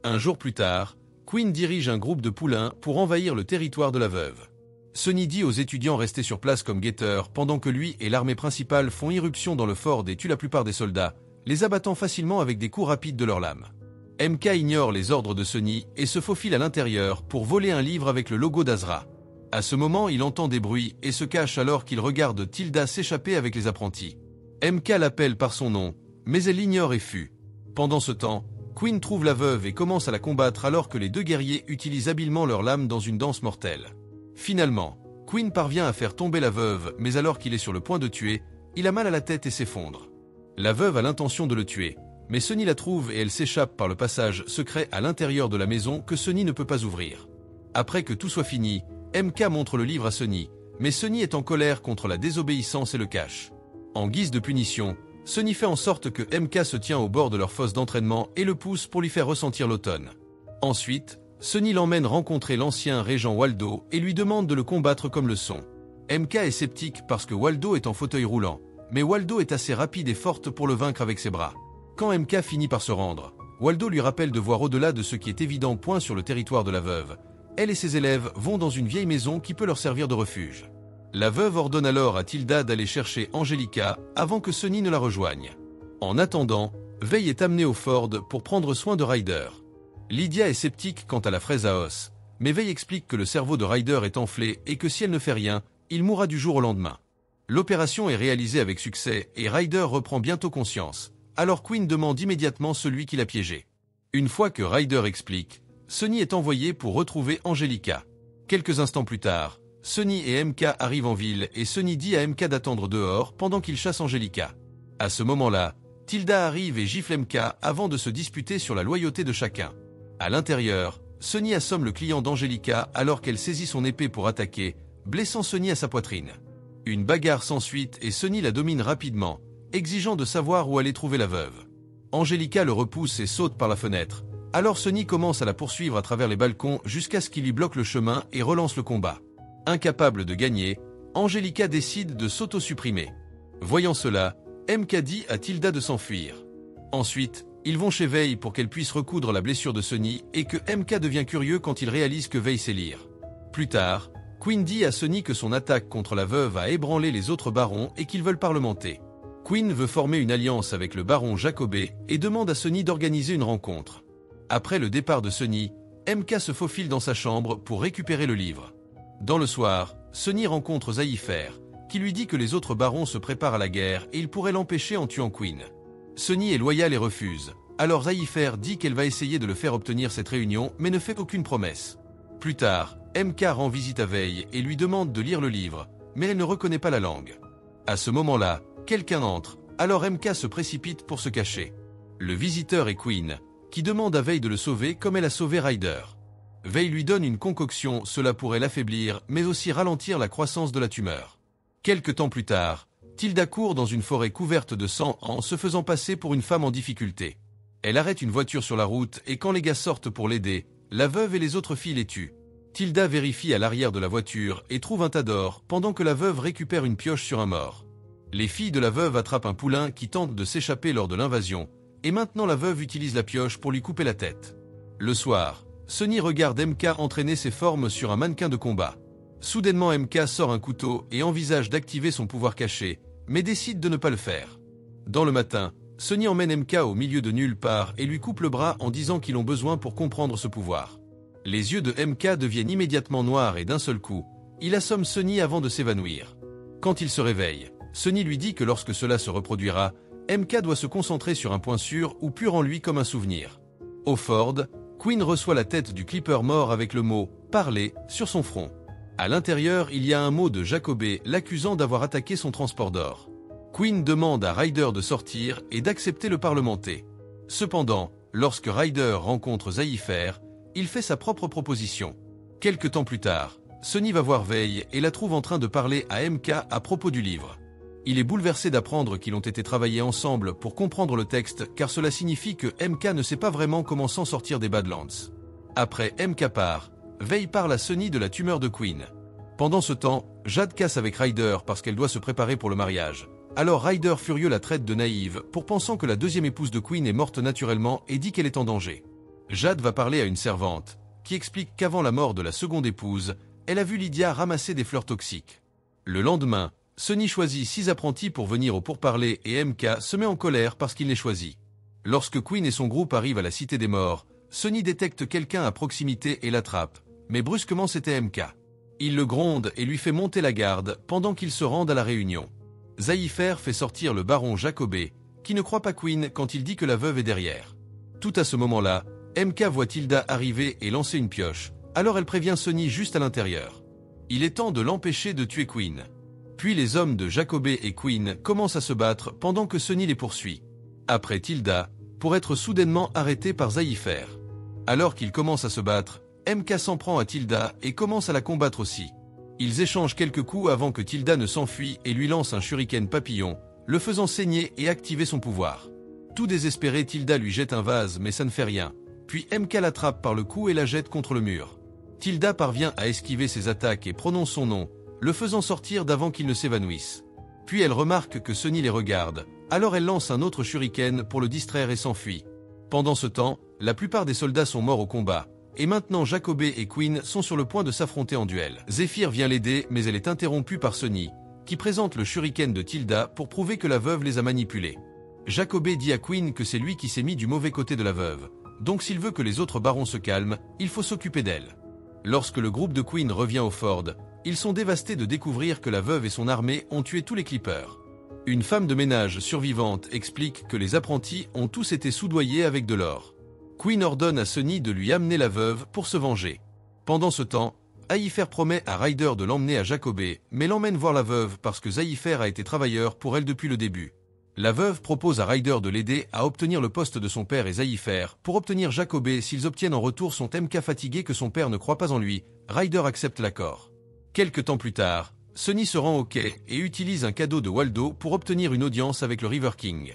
Un jour plus tard, Quinn dirige un groupe de poulains pour envahir le territoire de la veuve. Sonny dit aux étudiants restés sur place comme guetteurs pendant que lui et l'armée principale font irruption dans le fort et tuent la plupart des soldats, les abattant facilement avec des coups rapides de leurs lames. MK ignore les ordres de Sonny et se faufile à l'intérieur pour voler un livre avec le logo d'Azra. À ce moment, il entend des bruits et se cache alors qu'il regarde Tilda s'échapper avec les apprentis. MK l'appelle par son nom, mais elle l'ignore et fuit. Pendant ce temps, Quinn trouve la veuve et commence à la combattre alors que les deux guerriers utilisent habilement leurs lames dans une danse mortelle. Finalement, Quinn parvient à faire tomber la veuve, mais alors qu'il est sur le point de tuer, il a mal à la tête et s'effondre. La veuve a l'intention de le tuer, mais Sonny la trouve et elle s'échappe par le passage secret à l'intérieur de la maison que Sonny ne peut pas ouvrir. Après que tout soit fini, MK montre le livre à Sonny, mais Sonny est en colère contre la désobéissance et le cache. En guise de punition, Sonny fait en sorte que MK se tient au bord de leur fosse d'entraînement et le pousse pour lui faire ressentir l'automne. Ensuite, Sonny l'emmène rencontrer l'ancien régent Waldo et lui demande de le combattre comme le son. MK est sceptique parce que Waldo est en fauteuil roulant, mais Waldo est assez rapide et forte pour le vaincre avec ses bras. Quand MK finit par se rendre, Waldo lui rappelle de voir au-delà de ce qui est évident point sur le territoire de la veuve. Elle et ses élèves vont dans une vieille maison qui peut leur servir de refuge. La veuve ordonne alors à Tilda d'aller chercher Angelica avant que Sonny ne la rejoigne. En attendant, Veil est amené au Ford pour prendre soin de Ryder. Lydia est sceptique quant à la fraise à os, mais Veil explique que le cerveau de Ryder est enflé et que si elle ne fait rien, il mourra du jour au lendemain. L'opération est réalisée avec succès et Ryder reprend bientôt conscience, alors Quinn demande immédiatement celui qui l'a piégé. Une fois que Ryder explique, Sonny est envoyé pour retrouver Angelica. Quelques instants plus tard, Sonny et MK arrivent en ville et Sonny dit à MK d'attendre dehors pendant qu'il chasse Angelica. À ce moment-là, Tilda arrive et gifle MK avant de se disputer sur la loyauté de chacun. À l'intérieur, Sonny assomme le client d'Angelica alors qu'elle saisit son épée pour attaquer, blessant Sonny à sa poitrine. Une bagarre s'ensuit et Sonny la domine rapidement, exigeant de savoir où aller trouver la veuve. Angelica le repousse et saute par la fenêtre. Alors Sonny commence à la poursuivre à travers les balcons jusqu'à ce qu'il lui bloque le chemin et relance le combat. Incapable de gagner, Angelica décide de s'auto-supprimer. Voyant cela, MK dit à Tilda de s'enfuir. Ensuite, ils vont chez Veil pour qu'elle puisse recoudre la blessure de Sonny et que MK devient curieux quand il réalise que Veil sait lire. Plus tard, Quinn dit à Sonny que son attaque contre la veuve a ébranlé les autres barons et qu'ils veulent parlementer. Quinn veut former une alliance avec le baron Jacobé et demande à Sonny d'organiser une rencontre. Après le départ de Sonny, MK se faufile dans sa chambre pour récupérer le livre. Dans le soir, Sonny rencontre Zaïfer, qui lui dit que les autres barons se préparent à la guerre et il pourrait l'empêcher en tuant Quinn. Sonny est loyal et refuse, alors Zaïfer dit qu'elle va essayer de le faire obtenir cette réunion mais ne fait aucune promesse. Plus tard, MK rend visite à Veil et lui demande de lire le livre, mais elle ne reconnaît pas la langue. À ce moment-là, quelqu'un entre, alors MK se précipite pour se cacher. Le visiteur est Quinn, qui demande à Veil de le sauver comme elle a sauvé Ryder. Veil lui donne une concoction, cela pourrait l'affaiblir, mais aussi ralentir la croissance de la tumeur. Quelque temps plus tard, Tilda court dans une forêt couverte de sang en se faisant passer pour une femme en difficulté. Elle arrête une voiture sur la route et quand les gars sortent pour l'aider, la veuve et les autres filles les tuent. Tilda vérifie à l'arrière de la voiture et trouve un tas d'or pendant que la veuve récupère une pioche sur un mort. Les filles de la veuve attrapent un poulain qui tente de s'échapper lors de l'invasion, et maintenant la veuve utilise la pioche pour lui couper la tête. Le soir, Sonny regarde MK entraîner ses formes sur un mannequin de combat. Soudainement MK sort un couteau et envisage d'activer son pouvoir caché, mais décide de ne pas le faire. Dans le matin, Sonny emmène MK au milieu de nulle part et lui coupe le bras en disant qu'ils ont besoin pour comprendre ce pouvoir. Les yeux de MK deviennent immédiatement noirs et d'un seul coup, il assomme Sonny avant de s'évanouir. Quand il se réveille, Sonny lui dit que lorsque cela se reproduira, MK doit se concentrer sur un point sûr ou pur en lui comme un souvenir. Au Ford, Quinn reçoit la tête du Clipper mort avec le mot « parler » sur son front. À l'intérieur, il y a un mot de Jacobé l'accusant d'avoir attaqué son transport d'or. Quinn demande à Ryder de sortir et d'accepter le parlementer. Cependant, lorsque Ryder rencontre Zaïfer, il fait sa propre proposition. Quelque temps plus tard, Sonny va voir Veil et la trouve en train de parler à MK à propos du livre. Il est bouleversé d'apprendre qu'ils ont été travaillés ensemble pour comprendre le texte car cela signifie que MK ne sait pas vraiment comment s'en sortir des Badlands. Après MK part, Veil parle à Sonny de la tumeur de Quinn. Pendant ce temps, Jade casse avec Ryder parce qu'elle doit se préparer pour le mariage. Alors Ryder furieux la traite de naïve pour pensant que la deuxième épouse de Quinn est morte naturellement et dit qu'elle est en danger. Jade va parler à une servante, qui explique qu'avant la mort de la seconde épouse, elle a vu Lydia ramasser des fleurs toxiques. Le lendemain, Sonny choisit 6 apprentis pour venir au pourparlers et MK se met en colère parce qu'il les choisit. Lorsque Quinn et son groupe arrivent à la Cité des Morts, Sonny détecte quelqu'un à proximité et l'attrape, mais brusquement c'était MK. Il le gronde et lui fait monter la garde pendant qu'ils se rendent à la réunion. Zaïfer fait sortir le baron Jacobé, qui ne croit pas Quinn quand il dit que la veuve est derrière. Tout à ce moment-là, MK voit Tilda arriver et lancer une pioche, alors elle prévient Sonny juste à l'intérieur. Il est temps de l'empêcher de tuer Quinn. Puis les hommes de Jacobé et Quinn commencent à se battre pendant que Sonny les poursuit. Après Tilda, pour être soudainement arrêté par Zaïfer. Alors qu'ils commencent à se battre, MK s'en prend à Tilda et commence à la combattre aussi. Ils échangent quelques coups avant que Tilda ne s'enfuit et lui lance un shuriken papillon, le faisant saigner et activer son pouvoir. Tout désespéré, Tilda lui jette un vase mais ça ne fait rien. Puis MK l'attrape par le cou et la jette contre le mur. Tilda parvient à esquiver ses attaques et prononce son nom, le faisant sortir d'avant qu'il ne s'évanouisse. Puis elle remarque que Sonny les regarde, alors elle lance un autre shuriken pour le distraire et s'enfuit. Pendant ce temps, la plupart des soldats sont morts au combat, et maintenant Jacobé et Quinn sont sur le point de s'affronter en duel. Zephyr vient l'aider mais elle est interrompue par Sonny, qui présente le shuriken de Tilda pour prouver que la veuve les a manipulés. Jacobé dit à Quinn que c'est lui qui s'est mis du mauvais côté de la veuve, donc s'il veut que les autres barons se calment, il faut s'occuper d'elle. Lorsque le groupe de Quinn revient au fort, ils sont dévastés de découvrir que la veuve et son armée ont tué tous les Clippers. Une femme de ménage survivante explique que les apprentis ont tous été soudoyés avec de l'or. Quinn ordonne à Sonny de lui amener la veuve pour se venger. Pendant ce temps, Zaïfer promet à Ryder de l'emmener à Jacobé, mais l'emmène voir la veuve parce que Zaïfer a été travailleur pour elle depuis le début. La veuve propose à Ryder de l'aider à obtenir le poste de son père et Zaïfer pour obtenir Jacobé s'ils obtiennent en retour son MK fatigué que son père ne croit pas en lui. Ryder accepte l'accord. Quelque temps plus tard, Sonny se rend au quai et utilise un cadeau de Waldo pour obtenir une audience avec le River King.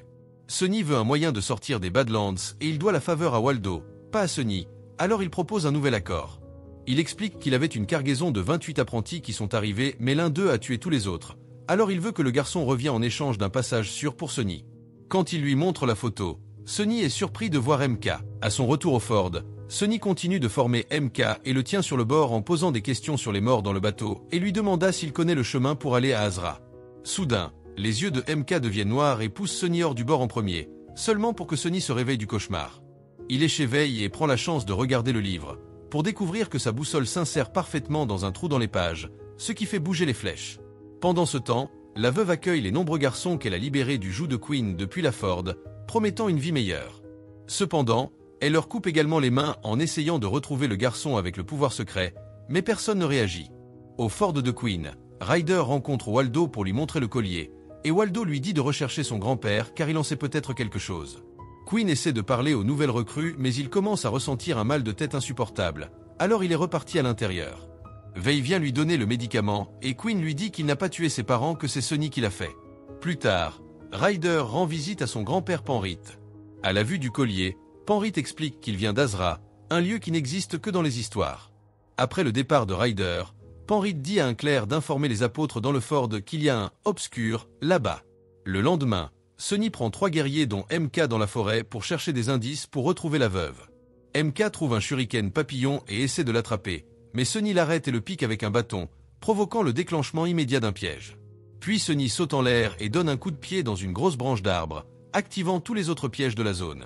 Sonny veut un moyen de sortir des Badlands et il doit la faveur à Waldo, pas à Sonny, alors il propose un nouvel accord. Il explique qu'il avait une cargaison de 28 apprentis qui sont arrivés mais l'un d'eux a tué tous les autres. Alors il veut que le garçon revienne en échange d'un passage sûr pour Sonny. Quand il lui montre la photo, Sonny est surpris de voir MK. À son retour au fort, Sonny continue de former MK et le tient sur le bord en posant des questions sur les morts dans le bateau et lui demanda s'il connaît le chemin pour aller à Azra. Soudain, les yeux de MK deviennent noirs et poussent Sonny hors du bord en premier, seulement pour que Sonny se réveille du cauchemar. Il écheveille et prend la chance de regarder le livre, pour découvrir que sa boussole s'insère parfaitement dans un trou dans les pages, ce qui fait bouger les flèches. Pendant ce temps, la veuve accueille les nombreux garçons qu'elle a libérés du joug de Quinn depuis la Ford, promettant une vie meilleure. Cependant, elle leur coupe également les mains en essayant de retrouver le garçon avec le pouvoir secret, mais personne ne réagit. Au fort de Quinn, Ryder rencontre Waldo pour lui montrer le collier, et Waldo lui dit de rechercher son grand-père car il en sait peut-être quelque chose. Quinn essaie de parler aux nouvelles recrues mais il commence à ressentir un mal de tête insupportable, alors il est reparti à l'intérieur. Veil vient lui donner le médicament et Quinn lui dit qu'il n'a pas tué ses parents, que c'est Sonny qui l'a fait. Plus tard, Ryder rend visite à son grand-père Penrith. À la vue du collier, Penrith explique qu'il vient d'Azra, un lieu qui n'existe que dans les histoires. Après le départ de Ryder, Penrith dit à un clerc d'informer les apôtres dans le fort qu'il y a un « obscur » là-bas. Le lendemain, Sonny prend 3 guerriers dont MK dans la forêt pour chercher des indices pour retrouver la veuve. MK trouve un shuriken papillon et essaie de l'attraper, mais Sonny l'arrête et le pique avec un bâton, provoquant le déclenchement immédiat d'un piège. Puis Sonny saute en l'air et donne un coup de pied dans une grosse branche d'arbre, activant tous les autres pièges de la zone.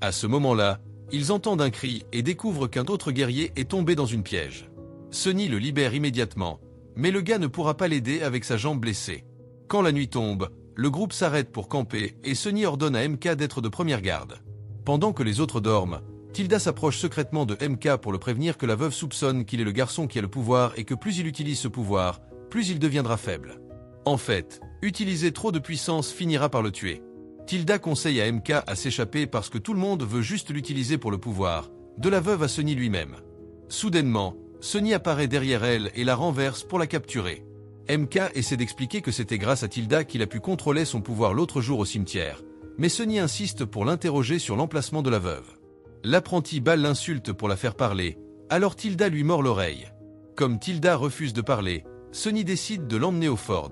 À ce moment-là, ils entendent un cri et découvrent qu'un autre guerrier est tombé dans une piège. Sonny le libère immédiatement, mais le gars ne pourra pas l'aider avec sa jambe blessée. Quand la nuit tombe, le groupe s'arrête pour camper et Sonny ordonne à MK d'être de première garde. Pendant que les autres dorment, Tilda s'approche secrètement de MK pour le prévenir que la veuve soupçonne qu'il est le garçon qui a le pouvoir et que plus il utilise ce pouvoir, plus il deviendra faible. En fait, utiliser trop de puissance finira par le tuer. Tilda conseille à MK à s'échapper parce que tout le monde veut juste l'utiliser pour le pouvoir, de la veuve à Sonny lui-même. Soudainement, Sonny apparaît derrière elle et la renverse pour la capturer. MK essaie d'expliquer que c'était grâce à Tilda qu'il a pu contrôler son pouvoir l'autre jour au cimetière, mais Sonny insiste pour l'interroger sur l'emplacement de la veuve. L'apprenti Bal l'insulte pour la faire parler, alors Tilda lui mord l'oreille. Comme Tilda refuse de parler, Sonny décide de l'emmener au fort.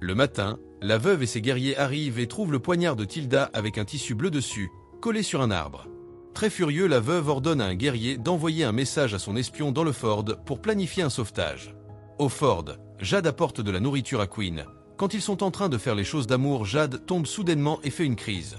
Le matin, la veuve et ses guerriers arrivent et trouvent le poignard de Tilda avec un tissu bleu dessus, collé sur un arbre. Très furieux, la veuve ordonne à un guerrier d'envoyer un message à son espion dans le fort pour planifier un sauvetage. Au fort, Jade apporte de la nourriture à Queen. Quand ils sont en train de faire les choses d'amour, Jade tombe soudainement et fait une crise.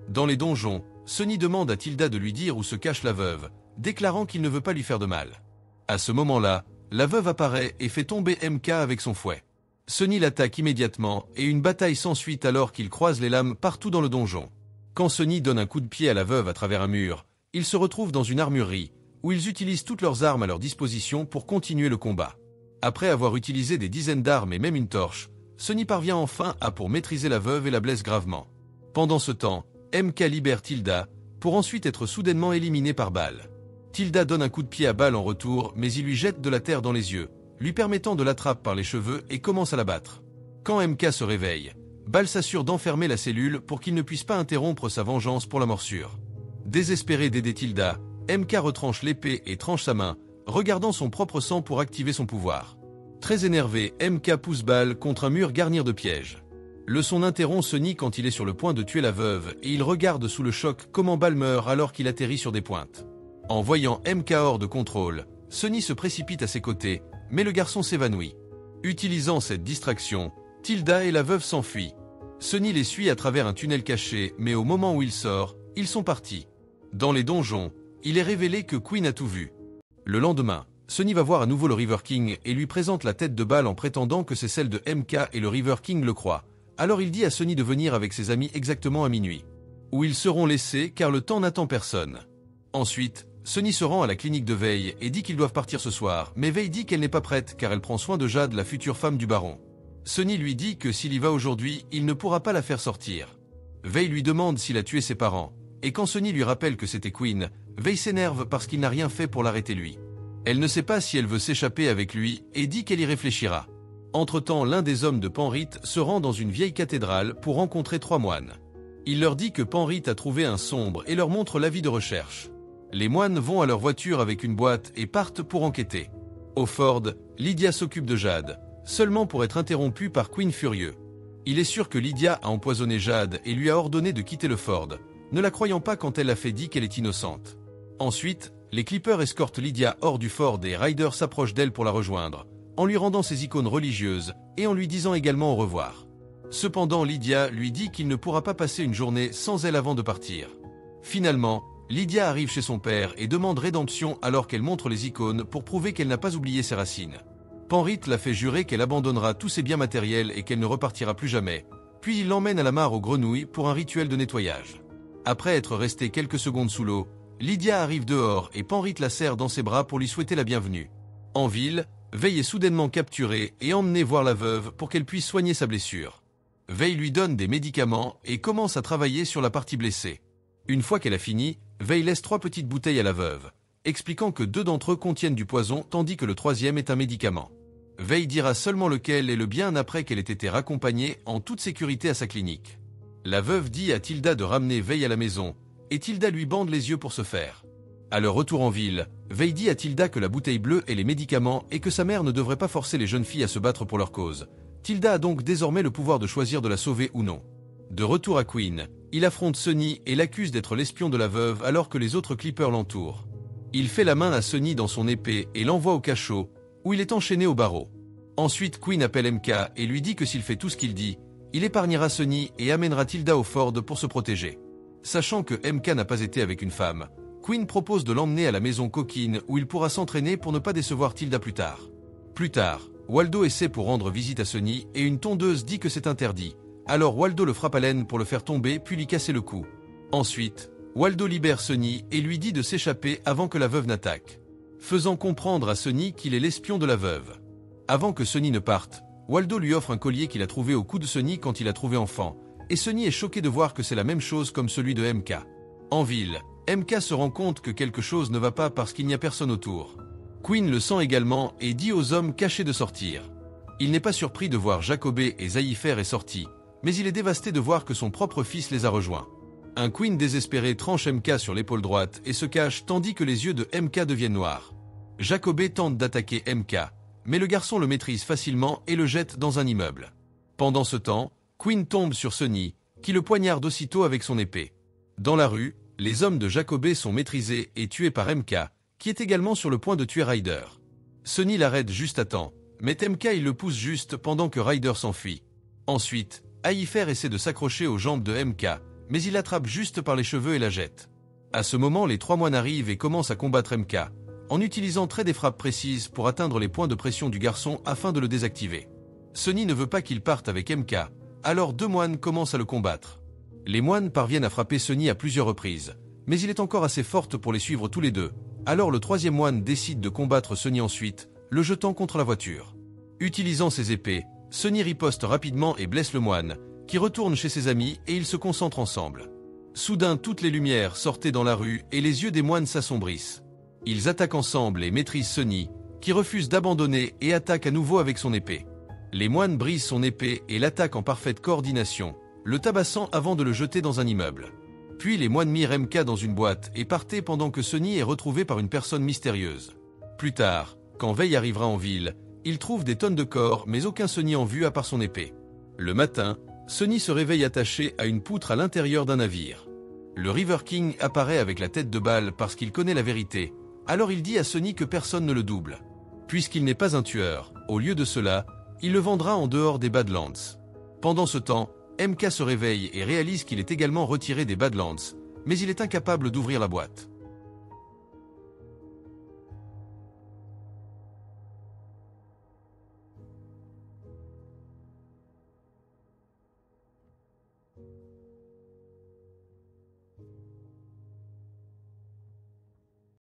Dans les donjons, Sonny demande à Tilda de lui dire où se cache la veuve, déclarant qu'il ne veut pas lui faire de mal. À ce moment-là, la veuve apparaît et fait tomber MK avec son fouet. Sonny l'attaque immédiatement et une bataille s'ensuit alors qu'il croise les lames partout dans le donjon. Quand Sonny donne un coup de pied à la veuve à travers un mur, ils se retrouvent dans une armurerie, où ils utilisent toutes leurs armes à leur disposition pour continuer le combat. Après avoir utilisé des dizaines d'armes et même une torche, Sonny parvient enfin à maîtriser la veuve et la blesse gravement. Pendant ce temps, MK libère Tilda, pour ensuite être soudainement éliminé par Bal. Tilda donne un coup de pied à Bal en retour, mais il lui jette de la terre dans les yeux, lui permettant de l'attraper par les cheveux et commence à la battre. Quand MK se réveille, Bal s'assure d'enfermer la cellule pour qu'il ne puisse pas interrompre sa vengeance pour la morsure. Désespéré d'aider Tilda, MK retranche l'épée et tranche sa main, regardant son propre sang pour activer son pouvoir. Très énervé, MK pousse Bal contre un mur garni de pièges. Le son interrompt Sonny quand il est sur le point de tuer la veuve et il regarde sous le choc comment Bal meurt alors qu'il atterrit sur des pointes. En voyant MK hors de contrôle, Sonny se précipite à ses côtés, mais le garçon s'évanouit. Utilisant cette distraction, Tilda et la veuve s'enfuient. Sonny les suit à travers un tunnel caché, mais au moment où il sort, ils sont partis. Dans les donjons, il est révélé que Queen a tout vu. Le lendemain, Sonny va voir à nouveau le River King et lui présente la tête de Bal en prétendant que c'est celle de MK et le River King le croit. Alors il dit à Sonny de venir avec ses amis exactement à minuit, où ils seront laissés car le temps n'attend personne. Ensuite, Sonny se rend à la clinique de Veil et dit qu'ils doivent partir ce soir, mais Veil dit qu'elle n'est pas prête car elle prend soin de Jade, la future femme du baron. Sonny lui dit que s'il y va aujourd'hui, il ne pourra pas la faire sortir. Veil lui demande s'il a tué ses parents, et quand Sonny lui rappelle que c'était Queen, Veil s'énerve parce qu'il n'a rien fait pour l'arrêter lui. Elle ne sait pas si elle veut s'échapper avec lui et dit qu'elle y réfléchira. Entre-temps, l'un des hommes de Penrith se rend dans une vieille cathédrale pour rencontrer 3 moines. Il leur dit que Penrith a trouvé un sombre et leur montre l'avis de recherche. Les moines vont à leur voiture avec une boîte et partent pour enquêter. Au fort, Lydia s'occupe de Jade, seulement pour être interrompue par Queen furieux. Il est sûr que Lydia a empoisonné Jade et lui a ordonné de quitter le fort, ne la croyant pas quand elle a fait dit qu'elle est innocente. Ensuite, les Clippers escortent Lydia hors du fort et Ryder s'approche d'elle pour la rejoindre, en lui rendant ses icônes religieuses et en lui disant également au revoir. Cependant, Lydia lui dit qu'il ne pourra pas passer une journée sans elle avant de partir. Finalement, Lydia arrive chez son père et demande rédemption alors qu'elle montre les icônes pour prouver qu'elle n'a pas oublié ses racines. Penrith la fait jurer qu'elle abandonnera tous ses biens matériels et qu'elle ne repartira plus jamais, puis il l'emmène à la mare aux grenouilles pour un rituel de nettoyage. Après être restée quelques secondes sous l'eau, Lydia arrive dehors et Penrith la serre dans ses bras pour lui souhaiter la bienvenue. En ville, Veil est soudainement capturé et emmené voir la veuve pour qu'elle puisse soigner sa blessure. Veil lui donne des médicaments et commence à travailler sur la partie blessée. Une fois qu'elle a fini, Veil laisse 3 petites bouteilles à la veuve, expliquant que 2 d'entre eux contiennent du poison tandis que le 3e est un médicament. Veil dira seulement lequel et le bien après qu'elle ait été raccompagnée en toute sécurité à sa clinique. La veuve dit à Tilda de ramener Veil à la maison, et Tilda lui bande les yeux pour ce faire. À leur retour en ville, Veil dit à Tilda que la bouteille bleue est les médicaments et que sa mère ne devrait pas forcer les jeunes filles à se battre pour leur cause. Tilda a donc désormais le pouvoir de choisir de la sauver ou non. De retour à Queen, il affronte Sonny et l'accuse d'être l'espion de la veuve alors que les autres Clippers l'entourent. Il fait la main à Sonny dans son épée et l'envoie au cachot, où il est enchaîné au barreau. Ensuite, Queen appelle MK et lui dit que s'il fait tout ce qu'il dit, il épargnera Sonny et amènera Tilda au fort pour se protéger. Sachant que MK n'a pas été avec une femme, Queen propose de l'emmener à la maison coquine où il pourra s'entraîner pour ne pas décevoir Tilda plus tard. Plus tard, Waldo essaie pour rendre visite à Sonny et une tondeuse dit que c'est interdit. Alors Waldo le frappe à l'aine pour le faire tomber puis lui casser le cou. Ensuite, Waldo libère Sonny et lui dit de s'échapper avant que la veuve n'attaque, faisant comprendre à Sonny qu'il est l'espion de la veuve. Avant que Sonny ne parte, Waldo lui offre un collier qu'il a trouvé au cou de Sonny quand il a trouvé enfant, et Sonny est choqué de voir que c'est la même chose comme celui de MK. En ville, MK se rend compte que quelque chose ne va pas parce qu'il n'y a personne autour. Queen le sent également et dit aux hommes cachés de sortir. Il n'est pas surpris de voir Jacobé et Zaïfer est sorti, mais il est dévasté de voir que son propre fils les a rejoints. Un Queen désespéré tranche MK sur l'épaule droite et se cache tandis que les yeux de MK deviennent noirs. Jacobé tente d'attaquer MK, mais le garçon le maîtrise facilement et le jette dans un immeuble. Pendant ce temps, Queen tombe sur Sonny, qui le poignarde aussitôt avec son épée. Dans la rue, Les hommes de Jacobé sont maîtrisés et tués par MK, qui est également sur le point de tuer Ryder. Sonny l'arrête juste à temps, mais MK il le pousse juste pendant que Ryder s'enfuit. Ensuite, Haïfer essaie de s'accrocher aux jambes de MK, mais il l'attrape juste par les cheveux et la jette. À ce moment, les 3 moines arrivent et commencent à combattre MK, en utilisant des frappes précises pour atteindre les points de pression du garçon afin de le désactiver. Sonny ne veut pas qu'il parte avec MK, alors 2 moines commencent à le combattre. Les moines parviennent à frapper Sonny à plusieurs reprises, mais il est encore assez forte pour les suivre tous les deux. Alors le 3e moine décide de combattre Sonny ensuite, le jetant contre la voiture. Utilisant ses épées, Sonny riposte rapidement et blesse le moine, qui retourne chez ses amis et ils se concentrent ensemble. Soudain, toutes les lumières sortent dans la rue et les yeux des moines s'assombrissent. Ils attaquent ensemble et maîtrisent Sonny, qui refuse d'abandonner et attaque à nouveau avec son épée. Les moines brisent son épée et l'attaquent en parfaite coordination, le tabassant avant de le jeter dans un immeuble. Puis les moines mirent MK dans une boîte et partent pendant que Sonny est retrouvé par une personne mystérieuse. Plus tard, quand Veil arrivera en ville, il trouve des tonnes de corps mais aucun Sonny en vue à part son épée. Le matin, Sonny se réveille attaché à une poutre à l'intérieur d'un navire. Le River King apparaît avec la tête de balle parce qu'il connaît la vérité, alors il dit à Sonny que personne ne le double. Puisqu'il n'est pas un tueur, au lieu de cela, il le vendra en dehors des Badlands. Pendant ce temps, MK se réveille et réalise qu'il est également retiré des Badlands, mais il est incapable d'ouvrir la boîte.